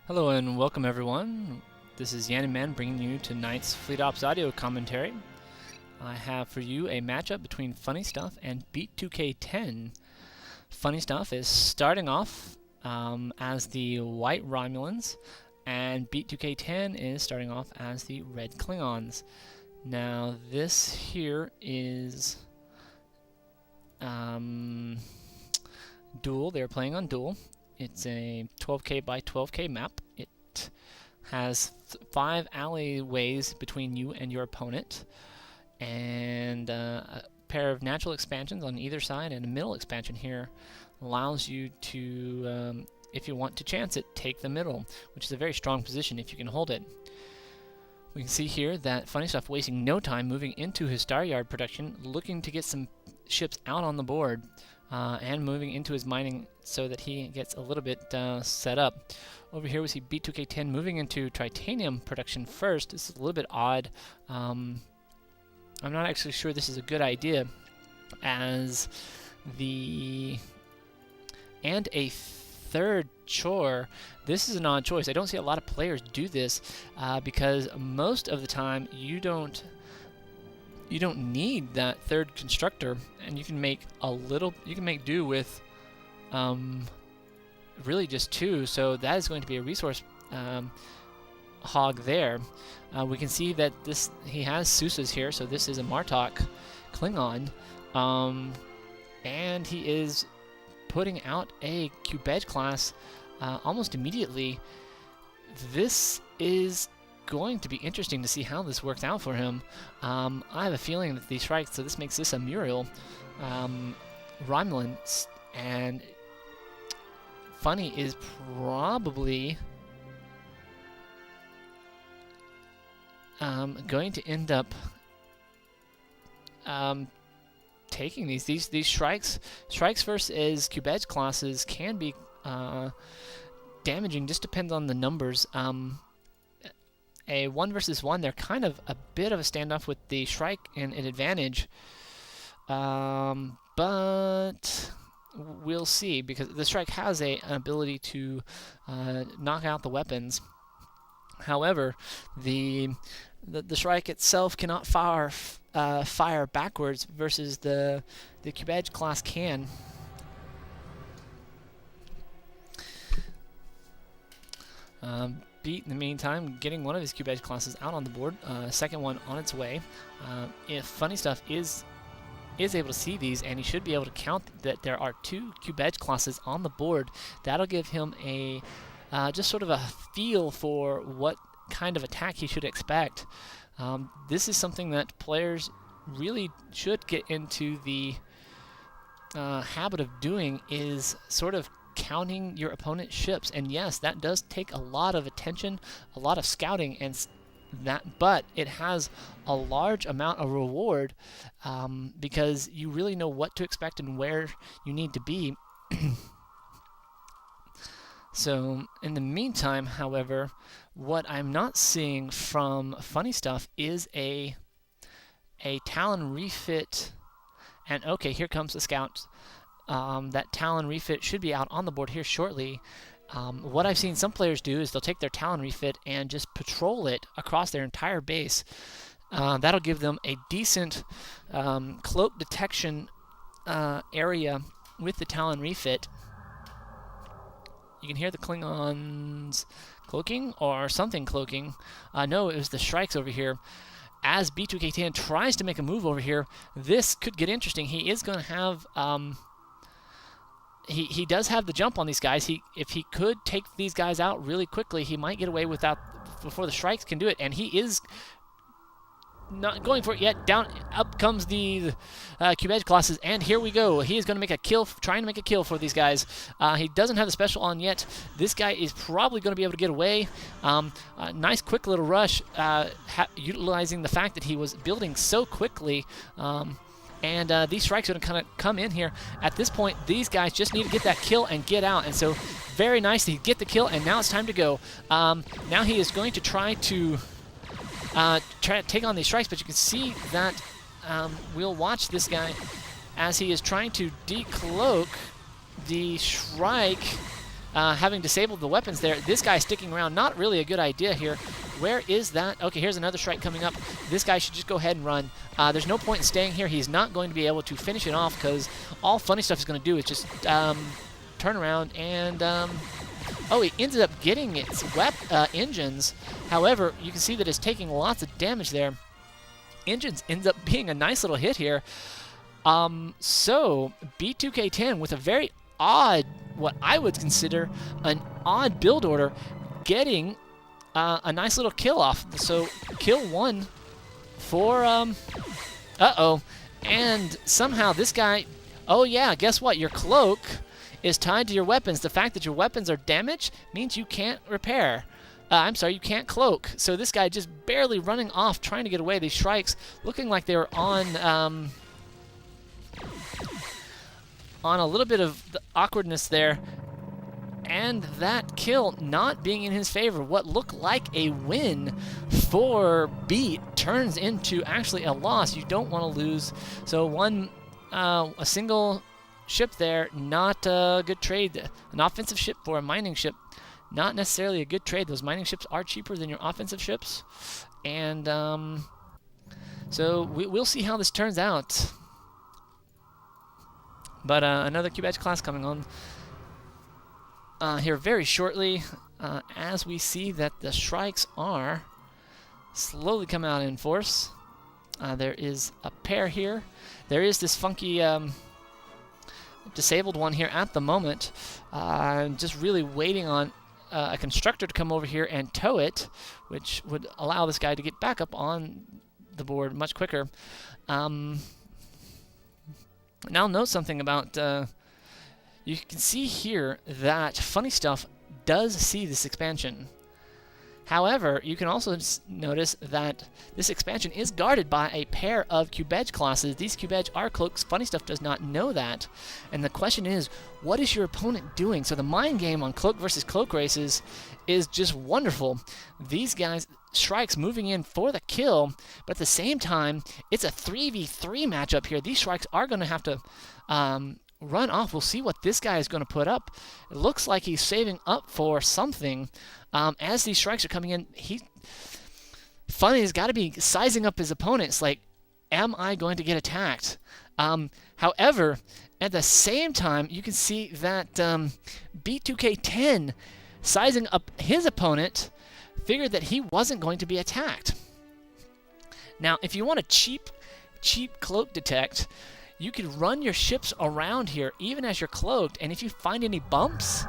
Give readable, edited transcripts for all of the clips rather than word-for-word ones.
Hello and welcome everyone. This is Yanniman bringing you tonight's Fleet Ops audio commentary. I have for you a matchup between FunnyStuff and Beat2k10. FunnyStuff is starting off as the white Romulans, and Beat2k10 is starting off as the red Klingons. Now this here is Duel. They're playing on Duel. It's a 12k by 12k map. It has 5 alleyways between you and your opponent, and a pair of natural expansions on either side, and a middle expansion here allows you to, if you want to chance it, take the middle, which is a very strong position if you can hold it. We can see here that FunnyStuff wasting no time moving into his Star Yard production, looking to get some ships out on the board. And moving into his mining so that he gets a little bit set up. Over here we see Beat2k10 moving into titanium production first. This is a little bit odd. I'm not actually sure this is a good idea, as a third chore. This is an odd choice. I don't see a lot of players do this because most of the time you don't need that third constructor, and you can make do with really just 2, so that is going to be a resource hog there. We can see that he has Susas here, so this is a Martok Klingon, and he is putting out a Cubed class almost immediately. This is going to be interesting to see how this works out for him. I have a feeling that these strikes, so this makes this a Muriel Romulan, and Funny is probably going to end up taking these strikes. Strikes versus Cubed classes can be damaging. Just depends on the numbers. A 1 versus 1, they're kind of a bit of a standoff with the Shrike and an advantage, but we'll see, because the Shrike has an ability to knock out the weapons. However, the Shrike itself cannot fire backwards, versus the Cubed class can. Beat, in the meantime, getting one of his Cubed classes out on the board, second one on its way. If FunnyStuff is able to see these, and he should be able to count that there are 2 Cubed classes on the board, that'll give him a just sort of a feel for what kind of attack he should expect. This is something that players really should get into the habit of doing, is sort of counting your opponent's ships. And yes, that does take a lot of attention, a lot of scouting, and but it has a large amount of reward, because you really know what to expect and where you need to be. So in the meantime, however, what I'm not seeing from FunnyStuff is a Talon refit. And okay, here comes the scout. That Talon refit should be out on the board here shortly. What I've seen some players do is they'll take their Talon refit and just patrol it across their entire base. That'll give them a decent cloak detection area with the Talon refit. You can hear the Klingons cloaking, or something cloaking. No, it was the Shrikes over here. As Beat2k10 tries to make a move over here, this could get interesting. He is going to have He does have the jump on these guys. If he could take these guys out really quickly, he might get away before the Shrikes can do it. And he is not going for it yet. Up comes the Cubed classes, and here we go. He is going to make a kill, trying to make a kill for these guys. He doesn't have the special on yet. This guy is probably going to be able to get away. Nice quick little rush, utilizing the fact that he was building so quickly. And these strikes are going to kind of come in here. At this point, these guys just need to get that kill and get out. And so, very nice to get the kill, and now it's time to go. Now he is going to try to take on these strikes, but you can see that we'll watch this guy as he is trying to decloak the Shrike having disabled the weapons there. This guy sticking around, not really a good idea here. Where is that? Okay, here's another strike coming up. This guy should just go ahead and run. There's no point in staying here. He's not going to be able to finish it off because all FunnyStuff is going to do is just turn around and... oh, he ended up getting its engines. However, you can see that it's taking lots of damage there. Engines ends up being a nice little hit here. So, Beat2k10 with a very odd, what I would consider an odd build order, getting a nice little kill off. So, kill 1 for, uh-oh. And somehow this guy, oh yeah, guess what? Your cloak is tied to your weapons. The fact that your weapons are damaged means you can't repair. I'm sorry, you can't cloak. So this guy just barely running off, trying to get away. These strikes looking like they were on a little bit of the awkwardness there. And that kill not being in his favor. What looked like a win for Beat turns into actually a loss. You don't want to lose. So a single ship there, not a good trade. An offensive ship for a mining ship, not necessarily a good trade. Those mining ships are cheaper than your offensive ships. And so we'll see how this turns out. But another Cube Edge class coming on here very shortly, as we see that the strikes are slowly coming out in force. There is a pair here. There is this funky disabled one here at the moment. Just really waiting on a constructor to come over here and tow it, which would allow this guy to get back up on the board much quicker. Now note something about... you can see here that FunnyStuff does see this expansion. However, you can also notice that this expansion is guarded by a pair of Cube Edge classes. These Cube Edge are cloaks. FunnyStuff does not know that. And the question is, what is your opponent doing? So the mind game on cloak versus cloak races is just wonderful. These guys, strikes moving in for the kill, but at the same time, it's a 3v3 matchup here. These strikes are going to have to... run off. We'll see what this guy is going to put up. It looks like he's saving up for something. As these strikes are coming in, Funny's got to be sizing up his opponents. Like, am I going to get attacked? However, at the same time, you can see that Beat2k10 sizing up his opponent figured that he wasn't going to be attacked. Now, if you want a cheap cloak detect, you can run your ships around here even as you're cloaked, and if you find any bumps,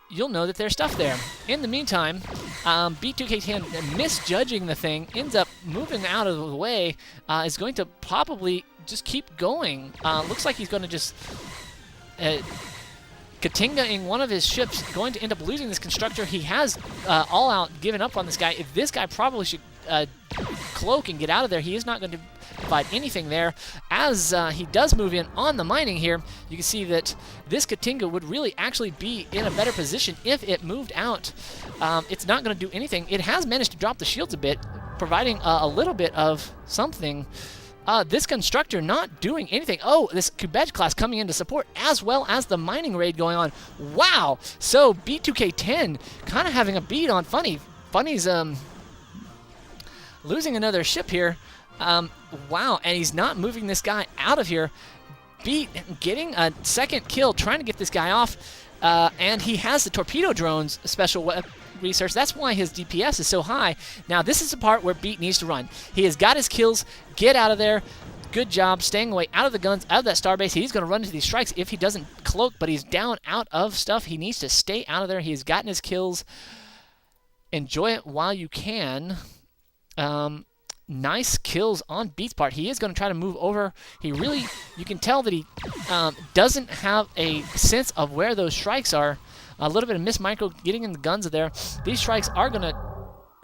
you'll know that there's stuff there. In the meantime, Beat2k10 misjudging the thing, ends up moving out of the way, is going to probably just keep going. Looks like he's going to just... Katinga-ing one of his ships, going to end up losing this constructor. He has all out given up on this guy. If this guy probably should cloak and get out of there, he is not going to provide anything there. As he does move in on the mining here, you can see that this Katinga would really actually be in a better position if it moved out. It's not going to do anything. It has managed to drop the shields a bit, providing a little bit of something. This constructor not doing anything. Oh, this Cube Edge class coming in to support, as well as the mining raid going on. Wow! So Beat2k10 kind of having a beat on Funny. Funny's losing another ship here. Wow, and he's not moving this guy out of here. Beat getting a second kill, trying to get this guy off, and he has the torpedo drones special research. That's why his DPS is so high. Now, this is the part where Beat needs to run. He has got his kills. Get out of there. Good job staying away out of the guns, out of that starbase. He's going to run into these strikes if he doesn't cloak, but he's down out of stuff. He needs to stay out of there. He's gotten his kills. Enjoy it while you can. Nice kills on Beat's part. He is going to try to move over. He really, you can tell that he doesn't have a sense of where those strikes are. A little bit of mismicro getting in the guns there. These strikes are going to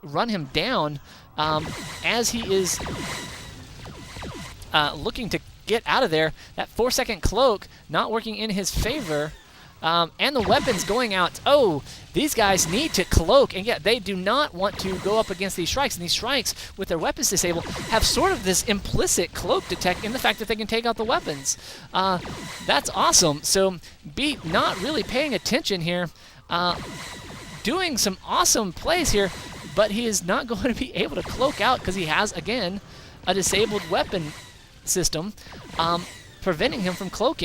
run him down as he is looking to get out of there. That 4-second cloak not working in his favor. And the weapons going out. Oh, these guys need to cloak, and yet they do not want to go up against these strikes. And these strikes, with their weapons disabled, have sort of this implicit cloak detect in the fact that they can take out the weapons. That's awesome. So Beat not really paying attention here, doing some awesome plays here, but he is not going to be able to cloak out because he has, again, a disabled weapon system preventing him from cloaking.